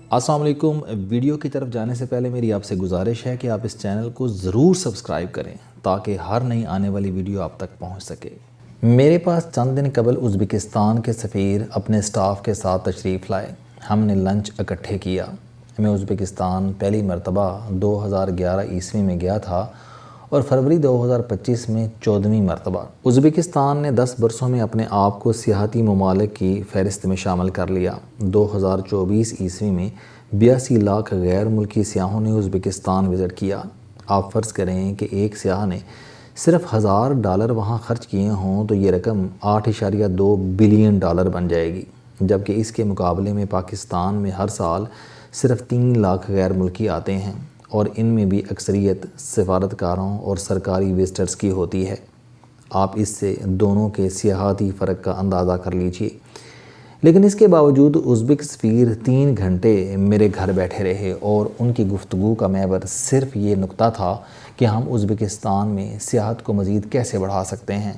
अस्सलाम वालेकुम। वीडियो की तरफ जाने से पहले मेरी आपसे गुजारिश है कि आप इस चैनल को ज़रूर सब्सक्राइब करें ताकि हर नई आने वाली वीडियो आप तक पहुंच सके। मेरे पास चंद दिन कबल उज़्बेकिस्तान के सफ़ीर अपने स्टाफ के साथ तशरीफ़ लाए। हमने लंच इकट्ठे किया। मैं उज़्बेकिस्तान पहली मरतबा 2011 ईस्वी में गया था और फरवरी 2025 में 14वीं मरतबा। उज़्बेकिस्तान ने 10 बरसों में अपने आप को सियाहती ममालिक की फ़हरिस्त में शामिल कर लिया। 2024 ईस्वी में 82 लाख गैर मुल्की सियाहों ने उज़्बेकिस्तान विज़िट किया। आप फ़र्ज़ करें कि एक सियाह ने सिर्फ $1000 वहाँ ख़र्च किए हों तो ये रकम $8.2 बिलियन बन जाएगी, जबकि इसके मुकाबले में पाकिस्तान में हर साल सिर्फ 3 लाख गैर मुल्की आते हैं और इनमें भी अक्सरियत सफारतकारों और सरकारी विजिटर्स की होती है। आप इससे दोनों के सियाहती फ़र्क का अंदाज़ा कर लीजिए। लेकिन इसके बावजूद उज़्बेक सफ़ीर 3 घंटे मेरे घर बैठे रहे और उनकी गुफ्तगू का महवर सिर्फ ये नुक्ता था कि हम उज़्बेकिस्तान में सियाहत को मज़ीद कैसे बढ़ा सकते हैं।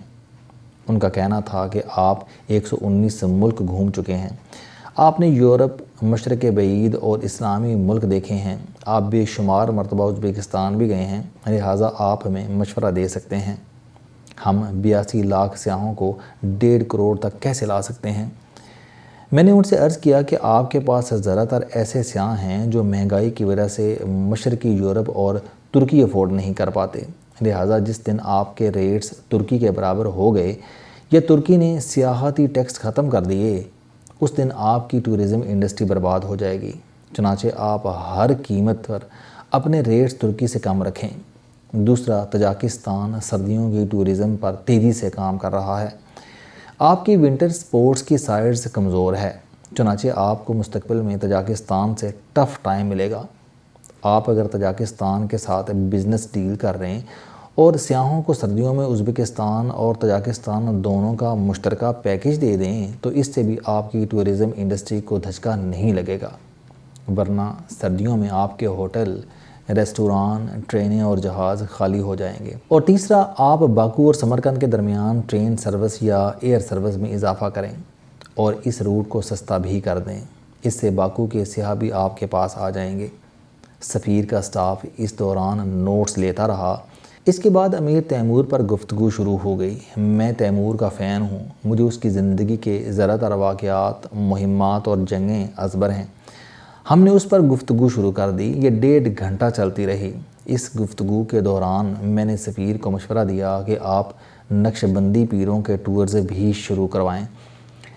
उनका कहना था कि आप 119 मुल्क घूम चुके हैं, आपने यूरोप, मशरक़ बईद और इस्लामी मुल्क देखे हैं, आप बेशुमार मरतबा उज़्बेकिस्तान भी गए हैं, लिहाजा आप हमें मशवरा दे सकते हैं। हम 82 लाख सियाहों को 1.5 करोड़ तक कैसे ला सकते हैं। मैंने उनसे अर्ज़ किया कि आपके पास ज़्यादातर ऐसे सियाह हैं जो महंगाई की वजह से मशरक़ी यूरोप और तुर्की अफोर्ड नहीं कर पाते, लिहाजा जिस दिन आपके रेट्स तुर्की के बराबर हो गए या तुर्की ने सियाहती टैक्स ख़त्म कर दिए, उस दिन आपकी टूरिज़म इंडस्ट्री बर्बाद हो जाएगी। चुनांचे आप हर कीमत पर अपने रेट्स तुर्की से कम रखें। दूसरा, तजाकिस्तान सर्दियों की टूरिज़म पर तेज़ी से काम कर रहा है। आपकी विंटर स्पोर्ट्स की साइड्स कमज़ोर है, चुनांचे आपको मुस्तकबिल में तजाकिस्तान से टफ़ टाइम मिलेगा। आप अगर तजाकिस्तान के साथ बिज़नेस डील कर रहे हैं और सियाहों को सर्दियों में उज़्बेकिस्तान और तजाकिस्तान दोनों का मुश्तरका पैकेज दे दें तो इससे भी आपकी टूरिज़म इंडस्ट्री को धचका नहीं लगेगा, वरना सर्दियों में आपके होटल, रेस्टोरां, ट्रेनें और जहाज़ खाली हो जाएंगे। और तीसरा, आप बाकू और समरकंद के दरमियान ट्रेन सर्विस या एयर सर्विस में इजाफ़ा करें और इस रूट को सस्ता भी कर दें। इससे बाकू के सियाह भी आपके पास आ जाएंगे। सफ़ीर का स्टाफ इस दौरान नोट्स लेता रहा। इसके बाद अमीर तैमूर पर गुफ्तगू शुरू हो गई। मैं तैमूर का फ़ैन हूँ, मुझे उसकी ज़िंदगी के ज़्यादातर वाक़यात, मुहिम्मात और जंगें अज़बर हैं। हमने उस पर गुफ्तगू शुरू कर दी। ये 1.5 घंटा चलती रही। इस गुफ्तगू के दौरान मैंने सफ़ीर को मशवरा दिया कि आप नक्शबंदी पीरों के टूर्स भी शुरू करवाएँ।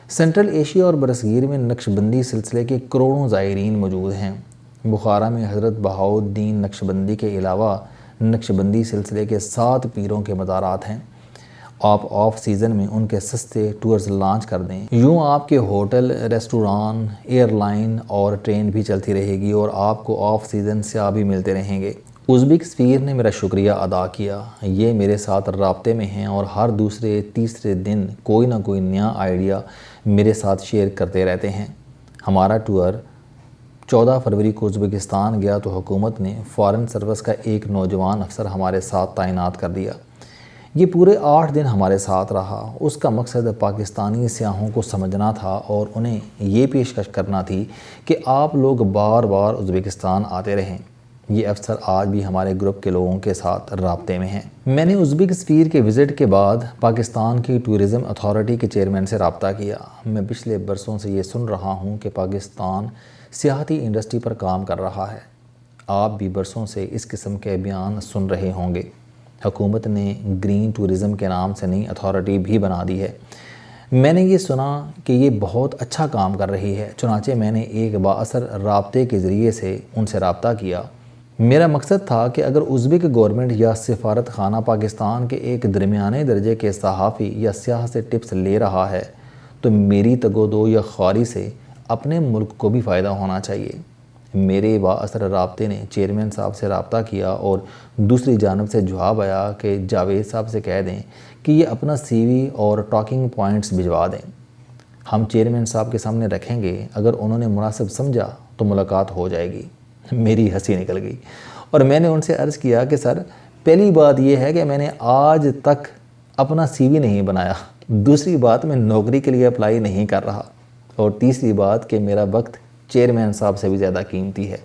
सेंट्रल एशिया और बरसगीर में नक्शबंदी सिलसिले के करोड़ों ज़ायरीन मौजूद हैं। बुखारा में हज़रत बहाउद्दीन नक्शबंदी के अलावा नक्शबंदी सिलसिले के 7 पीरों के मज़ारात हैं। आप ऑफ सीज़न में उनके सस्ते टूर्स लॉन्च कर दें। यूँ आपके होटल, रेस्टोरां, एयरलाइन और ट्रेन भी चलती रहेगी और आपको ऑफ सीज़न सियाह भी मिलते रहेंगे। उज़्बेक सफ़ीर ने मेरा शुक्रिया अदा किया। ये मेरे साथ राब्ते में हैं और हर दूसरे तीसरे दिन कोई ना कोई नया आइडिया मेरे साथ शेयर करते रहते हैं। हमारा टूर 14 फरवरी को उज़्बेकिस्तान गया तो हुकूमत ने फ़ॉरेन सर्विस का एक नौजवान अफसर हमारे साथ तैनात कर दिया। ये पूरे 8 दिन हमारे साथ रहा। उसका मकसद पाकिस्तानी सियाहों को समझना था और उन्हें ये पेशकश करना थी कि आप लोग बार बार उज़्बेकिस्तान आते रहें। ये अफसर आज भी हमारे ग्रुप के लोगों के साथ राब्ते में हैं। मैंने उज़्बेक सफ़ीर के विज़िट के बाद पाकिस्तान की टूरिज़म अथॉरिटी के चेयरमैन से रब्ता किया। मैं पिछले बरसों से ये सुन रहा हूँ कि पाकिस्तान सियाहती इंडस्ट्री पर काम कर रहा है। आप भी बरसों से इस किस्म के बयान सुन रहे होंगे। हुकूमत ने ग्रीन टूरिज़म के नाम से नई अथॉरिटी भी बना दी है। मैंने ये सुना कि ये बहुत अच्छा काम कर रही है, चुनांचे मैंने एक बाअसर राब्ते के ज़रिए से उनसे रब्ता किया। मेरा मकसद था कि अगर उज़्बेक गवर्नमेंट या सिफारत खाना पाकिस्तान के एक दरमियाने दर्जे के सहाफ़ी या सियाह से टिप्स ले रहा है तो मेरी तगोदो या ख्वारी से अपने मुल्क को भी फ़ायदा होना चाहिए। मेरे बाअसर राब्ते ने चेयरमैन साहब से रब्ता किया और दूसरी जानब से जवाब आया कि जावेद साहब से कह दें कि ये अपना CV और टॉकिंग पॉइंट्स भिजवा दें। हम चेयरमैन साहब के सामने रखेंगे, अगर उन्होंने मुनासिब समझा तो मुलाकात हो जाएगी। मेरी हंसी निकल गई और मैंने उनसे अर्ज़ किया कि सर, पहली बात यह है कि मैंने आज तक अपना CV नहीं बनाया, दूसरी बात मैं नौकरी के लिए अप्लाई नहीं कर रहा और तीसरी बात कि मेरा वक्त چیئرمین صاحب سے بھی زیادہ قیمتی ہے،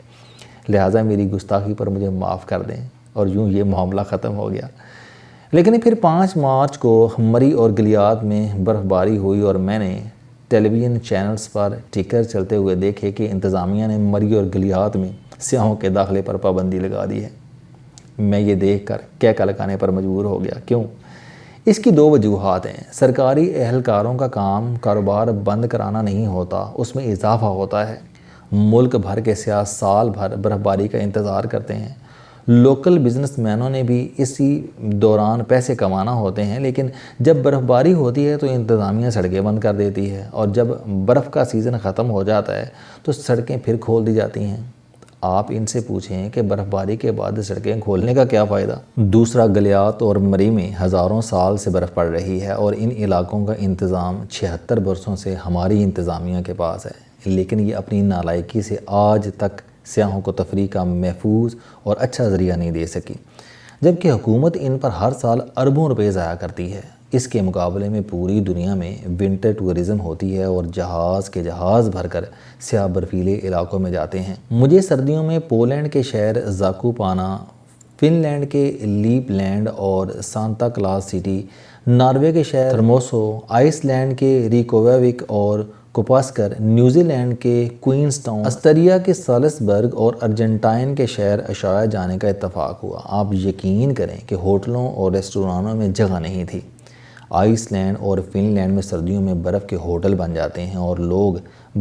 لہٰذا میری گستاخی پر مجھے معاف کر دیں۔ اور یوں یہ معاملہ ختم ہو گیا۔ لیکن پھر 5 مارچ کو مری اور گلیات میں برف باری ہوئی اور میں نے ٹیلی ویژن چینلز پر ٹکر چلتے ہوئے دیکھے کہ انتظامیہ نے مری اور گلیات میں سیاحوں کے داخلے پر پابندی لگا دی ہے۔ میں یہ دیکھ کر کہہ لگانے پر مجبور ہو گیا۔ کیوں؟ اس کی 2 وجوہات ہیں۔ سرکاری اہلکاروں کا کام کاروبار بند کرانا نہیں ہوتا، اس میں اضافہ ہوتا ہے۔ ملک بھر کے سیاح سال بھر برف باری کا انتظار کرتے ہیں۔ لوکل بزنس مینوں نے بھی اسی دوران پیسے کمانا ہوتے ہیں، لیکن جب برف باری ہوتی ہے تو انتظامیہ سڑکیں بند کر دیتی ہے، اور جب برف کا سیزن ختم ہو جاتا ہے تو سڑکیں پھر کھول دی جاتی ہیں۔ آپ ان سے پوچھیں کہ برف باری کے بعد سڑکیں کھولنے کا کیا فائدہ؟ دوسرا، گلیات اور مری میں ہزاروں سال سے برف پڑ رہی ہے اور ان علاقوں کا انتظام 76 برسوں سے ہماری انتظامیہ کے پاس ہے، لیکن یہ اپنی نالائکی سے آج تک سیاحوں کو تفریح کا محفوظ اور اچھا ذریعہ نہیں دے سکی، جبکہ حکومت ان پر ہر سال اربوں روپے ضائع کرتی ہے۔ اس کے مقابلے میں پوری دنیا میں ونٹر ٹورزم ہوتی ہے اور جہاز کے جہاز بھر کر سیاح برفیلے علاقوں میں جاتے ہیں۔ مجھے سردیوں میں پولینڈ کے شہر زاکوپانا، فن لینڈ کے لیپ لینڈ اور سانتا کلاز سٹی، ناروے کے شہر تھرموسو، آئس لینڈ کے ریکویوک اور کوپاسکر، نیوزی لینڈ کے کوئنز ٹاؤن، استریا کے سالزبرگ اور ارجنٹائن کے شہر اشایا جانے کا اتفاق ہوا۔ آپ یقین کریں کہ ہوٹلوں اور ریسٹورانوں میں جگہ نہیں تھی۔ آئس لینڈ اور فن لینڈ میں سردیوں میں برف کے ہوٹل بن جاتے ہیں اور لوگ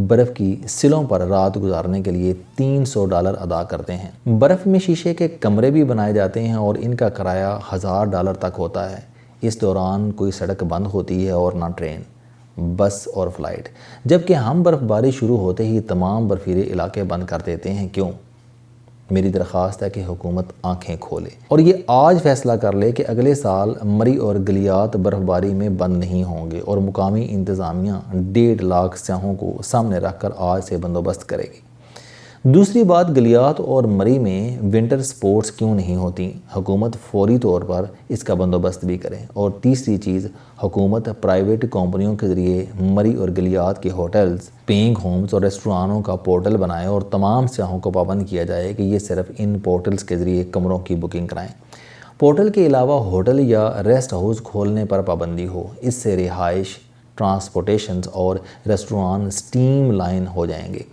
برف کی سلوں پر رات گزارنے کے لیے $300 ادا کرتے ہیں۔ برف میں شیشے کے کمرے بھی بنائے جاتے ہیں اور ان کا کرایہ $1000 تک ہوتا ہے۔ اس دوران کوئی سڑک بند ہوتی ہے اور نہ ٹرین، بس اور فلائٹ، جبکہ ہم برف باری شروع ہوتے ہی تمام برفیلے علاقے بند کر دیتے ہیں۔ کیوں؟ میری درخواست ہے کہ حکومت آنکھیں کھولے اور یہ آج فیصلہ کر لے کہ اگلے سال مری اور گلیات برف باری میں بند نہیں ہوں گے، اور مقامی انتظامیہ 1.5 لاکھ سیاحوں کو سامنے رکھ کر آج سے بندوبست کرے گی۔ دوسری بات، گلیات اور مری میں ونٹر سپورٹس کیوں نہیں ہوتی؟ حکومت فوری طور پر اس کا بندوبست بھی کرے۔ اور تیسری چیز، حکومت پرائیویٹ کمپنیوں کے ذریعے مری اور گلیات کے ہوٹلز، پینگ ہومز اور ریسٹورانوں کا پورٹل بنائے اور تمام سیاحوں کو پابند کیا جائے کہ یہ صرف ان پورٹلز کے ذریعے کمروں کی بکنگ کرائیں۔ پورٹل کے علاوہ ہوٹل یا ریسٹ ہاؤس کھولنے پر پابندی ہو۔ اس سے رہائش، ٹرانسپورٹیشنز اور ریسٹوران سٹریم لائن ہو جائیں گے۔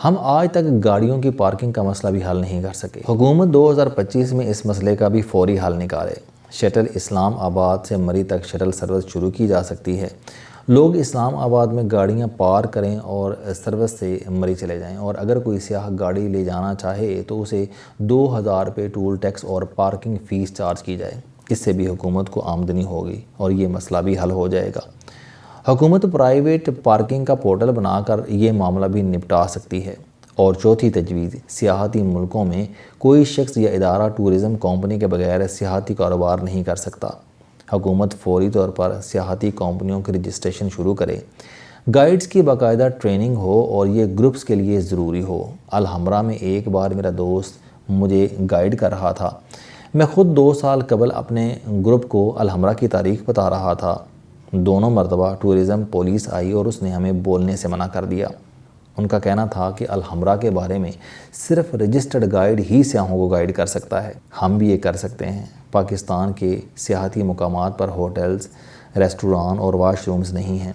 ہم آج تک گاڑیوں کی پارکنگ کا مسئلہ بھی حل نہیں کر سکے۔ حکومت 2025 میں اس مسئلے کا بھی فوری حل نکالے۔ شٹل اسلام آباد سے مری تک شٹل سروس شروع کی جا سکتی ہے۔ لوگ اسلام آباد میں گاڑیاں پارک کریں اور سروس سے مری چلے جائیں، اور اگر کوئی سیاح گاڑی لے جانا چاہے تو اسے $2000 ٹول ٹیکس اور پارکنگ فیس چارج کی جائے۔ اس سے بھی حکومت کو آمدنی ہوگی اور یہ مسئلہ بھی حل ہو جائے گا۔ حکومت پرائیویٹ پارکنگ کا پورٹل بنا کر یہ معاملہ بھی نپٹا سکتی ہے۔ اور چوتھی تجویز، سیاحتی ملکوں میں کوئی شخص یا ادارہ ٹورزم کمپنی کے بغیر سیاحتی کاروبار نہیں کر سکتا۔ حکومت فوری طور پر سیاحتی کمپنیوں کی رجسٹریشن شروع کرے، گائیڈز کی باقاعدہ ٹریننگ ہو اور یہ گروپس کے لیے ضروری ہو۔ الحمرا میں ایک بار میرا دوست مجھے گائیڈ کر رہا تھا۔ میں خود 2 سال قبل اپنے گروپ کو الحمرا کی تاریخ بتا رہا تھا۔ دونوں مرتبہ ٹورزم پولیس آئی اور اس نے ہمیں بولنے سے منع کر دیا۔ ان کا کہنا تھا کہ الحمرا کے بارے میں صرف رجسٹرڈ گائیڈ ہی سیاحوں کو گائیڈ کر سکتا ہے۔ ہم بھی یہ کر سکتے ہیں۔ پاکستان کے سیاحتی مقامات پر ہوٹلز، ریسٹوران اور واش رومز نہیں ہیں۔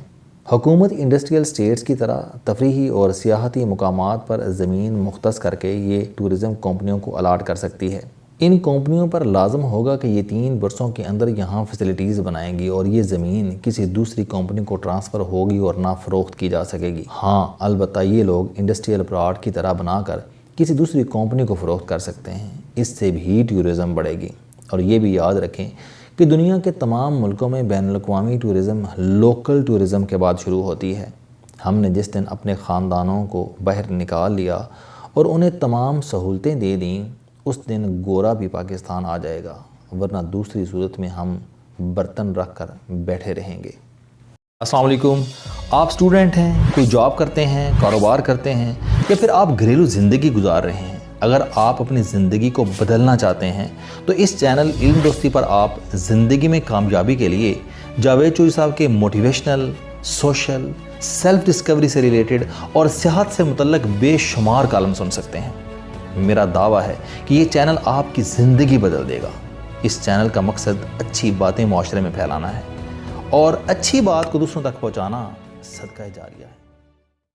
حکومت انڈسٹریل اسٹیٹس کی طرح تفریحی اور سیاحتی مقامات پر زمین مختص کر کے یہ ٹورزم کمپنیوں کو الاٹ کر سکتی ہے۔ ان کمپنیوں پر لازم ہوگا کہ یہ 3 برسوں کے اندر یہاں فیسلٹیز بنائیں گی اور یہ زمین کسی دوسری کمپنی کو ٹرانسفر ہوگی اور نہ فروخت کی جا سکے گی۔ ہاں، البتہ یہ لوگ انڈسٹریل پلاٹ کی طرح بنا کر کسی دوسری کمپنی کو فروخت کر سکتے ہیں۔ اس سے بھی ٹورزم بڑھے گی۔ اور یہ بھی یاد رکھیں کہ دنیا کے تمام ملکوں میں بین الاقوامی ٹورزم لوکل ٹورزم کے بعد شروع ہوتی ہے۔ ہم نے جس دن اپنے خاندانوں کو باہر نکال لیا اور انہیں تمام سہولتیں دے دیں، اس دن گورا بھی پاکستان آ جائے گا، ورنہ دوسری صورت میں ہم برتن رکھ کر بیٹھے رہیں گے۔ السلام علیکم۔ آپ سٹوڈنٹ ہیں، کوئی جاب کرتے ہیں، کاروبار کرتے ہیں، یا پھر آپ گھریلو زندگی گزار رہے ہیں۔ اگر آپ اپنی زندگی کو بدلنا چاہتے ہیں تو اس چینل علم دوستی پر آپ زندگی میں کامیابی کے لیے جاوید چوہی صاحب کے موٹیویشنل، سوشل، सेल्फ डिस्कवरी से रिलेटेड और सेहत से मुतल्लक बेशुमार कॉलम सुन सकते हैं। मेरा दावा है कि ये चैनल आपकी ज़िंदगी बदल देगा। इस चैनल का मकसद अच्छी बातें माशरे में फैलाना है और अच्छी बात को दूसरों तक पहुँचाना सदका जारिया है।